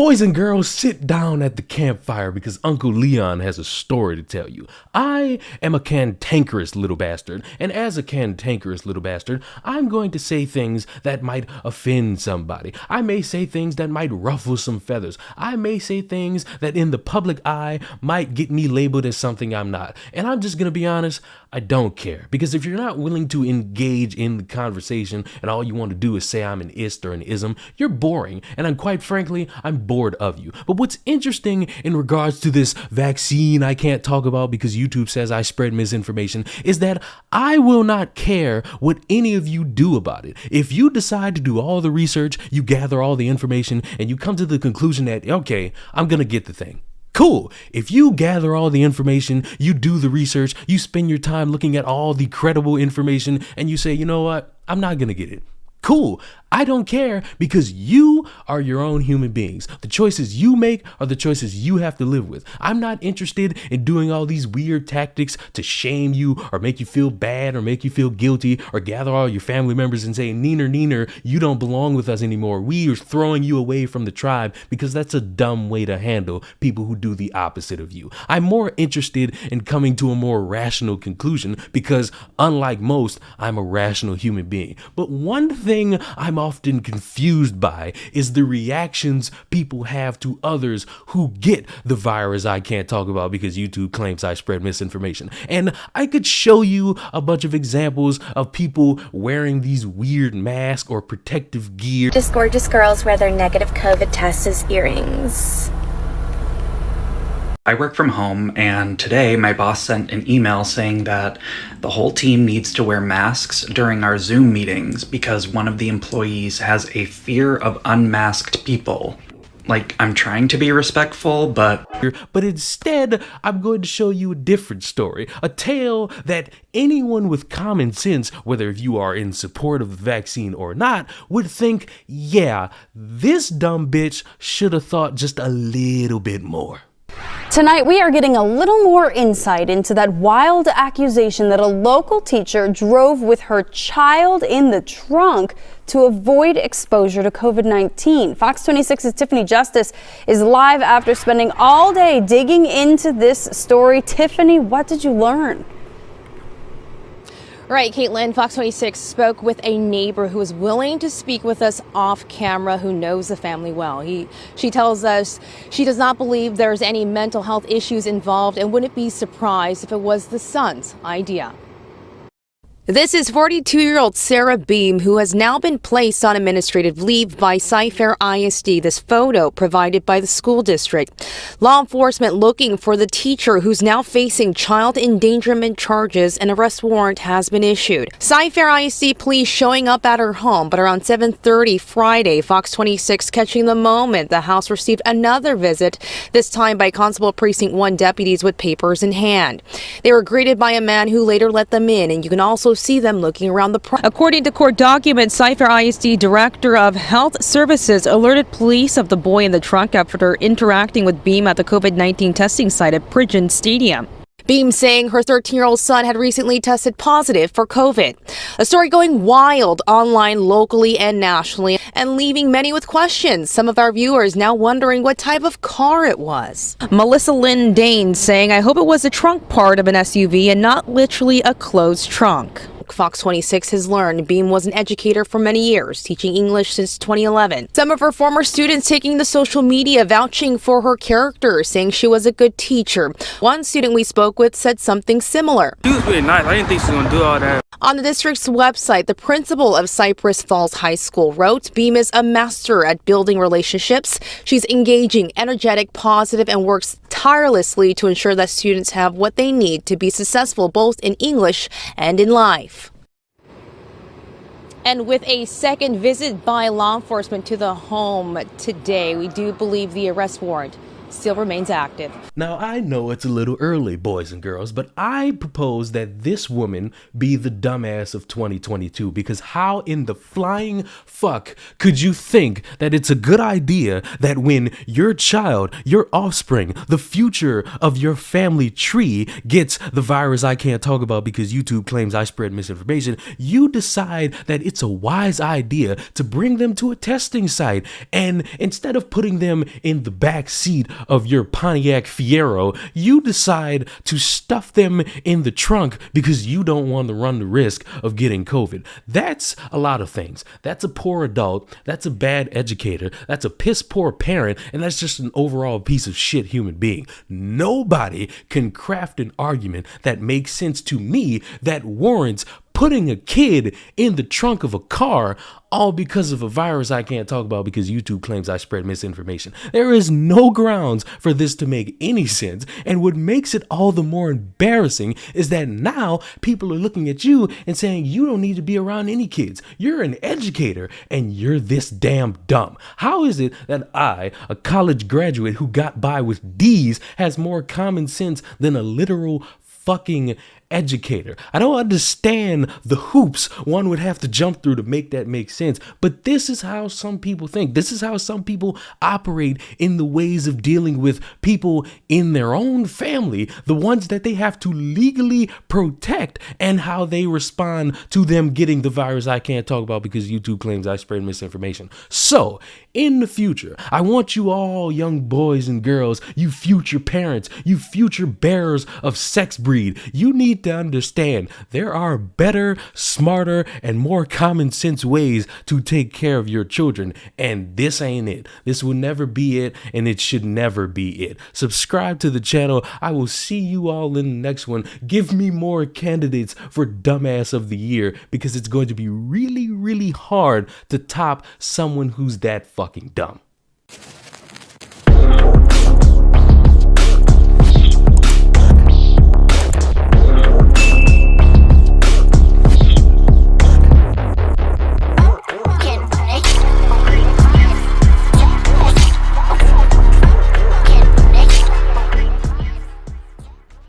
Boys and girls, sit down at the campfire because Uncle Leon has a story to tell you. I am a cantankerous little bastard, and as a cantankerous little bastard, I'm going to say things that might offend somebody. I may say things that might ruffle some feathers. I may say things that in the public eye might get me labeled as something I'm not. And I'm just gonna be honest, I don't care. Because if you're not willing to engage in the conversation and all you want to do is say I'm an ist or an ism, you're boring. And quite frankly, I'm bored of you. But what's interesting in regards to this vaccine I can't talk about because YouTube says I spread misinformation is that I will not care what any of you do about it. If you decide to do all the research, you gather all the information, and you come to the conclusion that, okay, I'm gonna get the thing. Cool. If you gather all the information, you do the research, you spend your time looking at all the credible information, and you say, you know what, I'm not gonna get it. Cool. I don't care because you are your own human beings. The choices you make are the choices you have to live with. I'm not interested in doing all these weird tactics to shame you or make you feel bad or make you feel guilty or gather all your family members and say, Neener, you don't belong with us anymore. We are throwing you away from the tribe because that's a dumb way to handle people who do the opposite of you. I'm more interested in coming to a more rational conclusion because unlike most, I'm a rational human being. But one thing I'm often confused by is the reactions people have to others who get the virus I can't talk about because YouTube claims I spread misinformation. And I could show you a bunch of examples of people wearing these weird masks or protective gear. Just gorgeous girls wear their negative COVID tests as earrings. I work from home, and today my boss sent an email saying that the whole team needs to wear masks during our Zoom meetings because one of the employees has a fear of unmasked people. Like, I'm trying to be respectful, but instead, I'm going to show you a different story, a tale that anyone with common sense, whether if you are in support of the vaccine or not, would think, yeah, this dumb bitch should have thought just a little bit more. Tonight, we are getting a little more insight into that wild accusation that a local teacher drove with her child in the trunk to avoid exposure to COVID-19. Fox 26's Tiffany Justice is live after spending all day digging into this story. Tiffany, what did you learn? Right, Caitlin, Fox 26 spoke with a neighbor who is willing to speak with us off camera, who knows the family well. She tells us she does not believe there's any mental health issues involved and wouldn't be surprised if it was the son's idea. This is 42-year-old Sarah Beam, who has now been placed on administrative leave by Cy-Fair ISD. This photo provided by the school district. Law enforcement looking for the teacher who's now facing child endangerment charges. An arrest warrant has been issued. Cy-Fair ISD police showing up at her home, but around 7:30 Friday, Fox 26 catching the moment the house received another visit, this time by Constable Precinct 1 deputies with papers in hand. They were greeted by a man who later let them in, and you can also see them looking around the According to court documents, Cy-Fair ISD Director of Health Services alerted police of the boy in the trunk after interacting with Beam at the COVID-19 testing site at Pridgeon Stadium. Beam saying her 13-year-old son had recently tested positive for COVID. A story going wild online, locally and nationally, and leaving many with questions. Some of our viewers now wondering what type of car it was. Melissa Lynn Dane saying, I hope it was the trunk part of an SUV and not literally a closed trunk. Fox 26 has learned Beam was an educator for many years, teaching English since 2011. Some of her former students taking to social media vouching for her character, saying she was a good teacher. One student we spoke with said something similar. She was really nice. I didn't think she was going to do all that. On the district's website, the principal of Cypress Falls High School wrote, Beam is a master at building relationships. She's engaging, energetic, positive, and works tirelessly to ensure that students have what they need to be successful both in English and in life. And with a second visit by law enforcement to the home today, we do believe the arrest warrant still remains active. Now, I know it's a little early, boys and girls, but I propose that this woman be the dumbass of 2022, because how in the flying fuck could you think that it's a good idea that when your child, your offspring, the future of your family tree gets the virus I can't talk about because YouTube claims I spread misinformation, you decide that it's a wise idea to bring them to a testing site, and instead of putting them in the back seat of your Pontiac Fiero, you decide to stuff them in the trunk because you don't want to run the risk of getting COVID. That's a lot of things. That's a poor adult, that's a bad educator, that's a piss poor parent, and that's just an overall piece of shit human being. Nobody can craft an argument that makes sense to me that warrants putting a kid in the trunk of a car all because of a virus I can't talk about because YouTube claims I spread misinformation. There is no grounds for this to make any sense, and what makes it all the more embarrassing is that now people are looking at you and saying you don't need to be around any kids. You're an educator and you're this damn dumb. How is it that I, a college graduate who got by with D's, has more common sense than a literal fucking educator? I don't understand the hoops one would have to jump through to make that make sense, but this is how some people think. This is how some people operate in the ways of dealing with people in their own family, the ones that they have to legally protect, and how they respond to them getting the virus I can't talk about because YouTube claims I spread misinformation. So, in the future, I want you all young boys and girls, you future parents, you future bearers of sex breed, you need to understand there are better, smarter, and more common sense ways to take care of your children, and this ain't it. This will never be it, and it should never be it. Subscribe to the channel. I will see you all in the next one. Give me more candidates for dumbass of the year, because it's going to be really, really hard to top someone who's that fucking dumb.